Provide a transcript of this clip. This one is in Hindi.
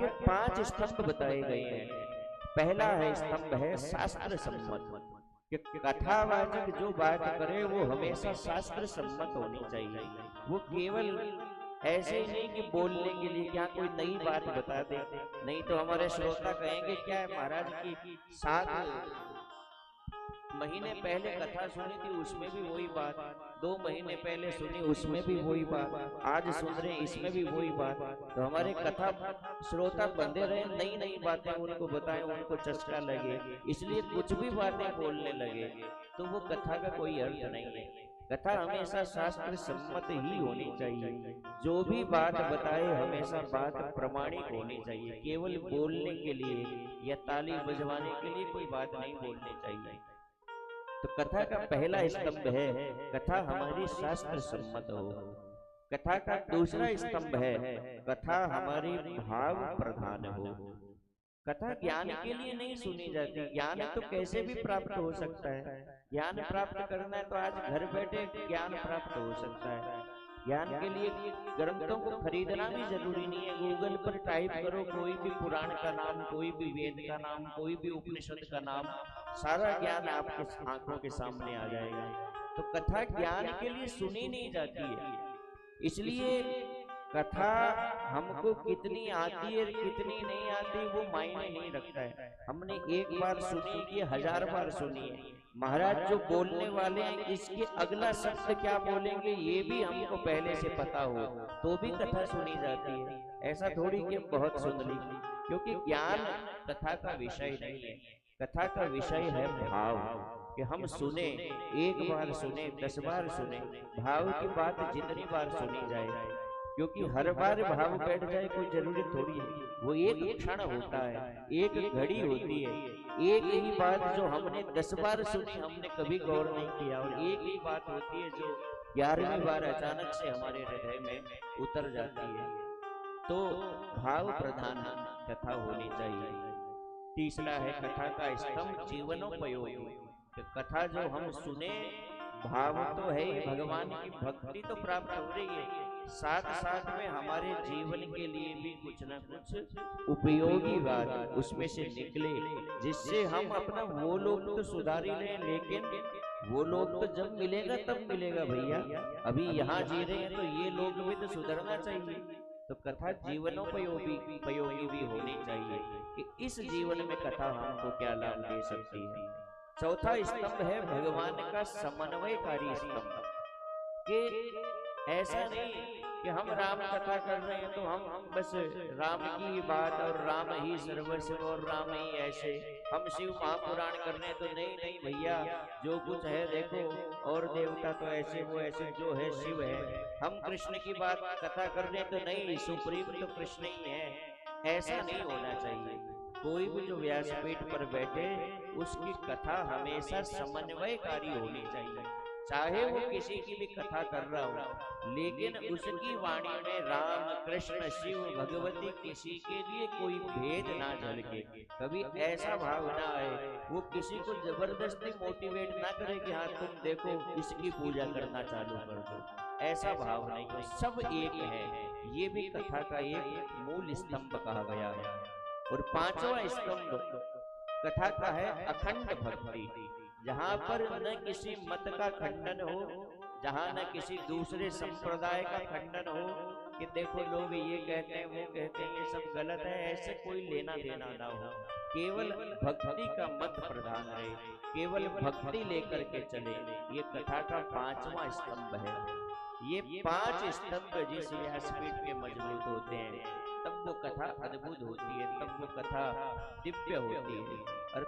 के 5 स्तंभ बताए गए हैं। पहला है स्तंभ है शास्त्र सम्मत, कि कथावाचक जो बात करे वो हमेशा शास्त्र सम्मत होनी चाहिए। वो केवल ऐसे ही नहीं कि बोलने के लिए क्या कोई नई बात बता दे, नहीं तो हमारे श्रोता कहेंगे क्या है महाराज की 7 महीने पहले कथा सुनी थी उसमें भी वही बात, 2 महीने पहले सुनी उसमें भी वही बात, आज सुन रहे इसमें भी वही बात। तो हमारे कथा श्रोता बंधे रहे, नई नई बातें उनको बताएं, उनको चस्का लगे, इसलिए कुछ भी बातें बोलने लगे तो वो कथा का कोई अर्थ नहीं है। कथा हमेशा शास्त्र सम्मत ही होनी चाहिए। जो भी बात बताए हमेशा बात प्रमाणिक होनी चाहिए। केवल बोलने के लिए या ताली बजवाने के लिए कोई बात नहीं बोलनी चाहिए। तो कथा का पहला स्तंभ है कथा हमारी शास्त्र सम्मत हो। कथा का दूसरा स्तंभ है कथा हमारी भाव प्रधान हो। कथा ज्ञान के लिए नहीं सुनी जाती, ज्ञान तो कैसे भी प्राप्त हो सकता है। ज्ञान प्राप्त करना है तो आज घर बैठे ज्ञान प्राप्त हो सकता है। ज्ञान के लिए ग्रंथों को खरीदना भी जरूरी नहीं है। गूगल पर टाइप करो कोई भी पुराण का नाम, कोई भी वेद का नाम, कोई भी उपनिषद का नाम, सारा ज्ञान आपके आंखों के सामने आ जाएगा। तो कथा ज्ञान के लिए सुनी नहीं जाती है, इसलिए कथा हमको कितनी आती है कितनी नहीं आती वो मायने नहीं रखता है। हमने एक बार सुनी कि 1000 बार सुनी है। महाराज जो बोलने वाले हैं इसके अगला शब्द क्या बोलेंगे ये भी हमको पहले से पता हो तो भी कथा सुनी जाती है। ऐसा थोड़ी कि बहुत सुन ली, क्योंकि ज्ञान कथा का विषय नहीं है। कथा का विषय है भाव, कि हम सुने, एक बार सुने, 10 बार सुने, भाव की बात जितनी बार सुनी जाए, क्योंकि हर बार भाव बैठ जाए कोई जरूरी थोड़ी है। वो एक क्षण होता है, एक घड़ी होती है। एक ही बात जो हमने 10 बार सुनी हमने कभी गौर नहीं किया, और एक ही बात होती है जो 11वीं बार अचानक से हमारे हृदय में उतर जाती है। तो भाव प्रधान कथा होनी चाहिए। तीसरा है कथा का स्तंभ जीवनोपयोगी। कथा जो हम सुने, भाव तो है ही, भगवान की भक्ति तो प्राप्त हो रही है, साथ साथ में हमारे जीवन के लिए भी कुछ ना कुछ उपयोगी बात उसमें से निकले, जिससे हम अपना वो लोग तो सुधार ही लें, लेकिन वो लोग तो जब मिलेगा तब मिलेगा भैया। अभी यहाँ जी रहे हैं तो ये लोग भी तो सुधरना चाहिए। तो कथा जीवनोपयोगी भी होनी चाहिए कि इस जीवन में कथा हमको क्या लाभ दे सकती है। चौथा स्तंभ है भगवान का समन्वयकारी स्तंभ, कि ऐसा नहीं कि हम राम कथा कर रहे हैं तो हम बस राम की बात और राम ही सर्वस्व और राम ही ऐसे, हम शिव महापुराण कर रहे हैं तो नहीं नहीं भैया, जो कुछ है देखो, और देवता तो ऐसे वो ऐसे, जो है शिव है। हम कृष्ण की बात कथा कर रहे हैं तो नहीं, सुप्रीम तो कृष्ण ही है। ऐसा नहीं होना चाहिए। कोई भी जो व्यासपीठ पर बैठे उसकी कथा हमेशा समन्वयकारी होनी चाहिए। चाहे वो किसी की भी कथा कर रहा हो, लेकिन उसकी वाणी में राम कृष्ण शिव भगवती किसी के लिए कोई भेद ना झलके, कभी ऐसा भाव ना आए, वो किसी को जबरदस्ती मोटिवेट ना करे कि हाँ तुम देखो इसकी पूजा करना चालू कर दो। ऐसा भाव नहीं हो, सब एक है। ये भी कथा का एक मूल स्तंभ कहा गया है। और पांचवा स्तंभ कथा का है अखंड भक्ति, जहाँ पर न किसी मत का खंडन हो, जहाँ न किसी दूसरे संप्रदाय का खंडन हो कि देखो लोग ये कहते हैं वो कहते हैं ये सब गलत है, ऐसे कोई लेना देना ना हो। केवल भक्ति का मत प्रधान रहे, केवल भक्ति लेकर के चले। ये कथा का पांचवा स्तंभ है। ये 5 स्तंभ जिस व्यासपीठ के मजबूत होते हैं तब वो कथा अद्भुत होती है, तब वो कथा दिव्य होती है। और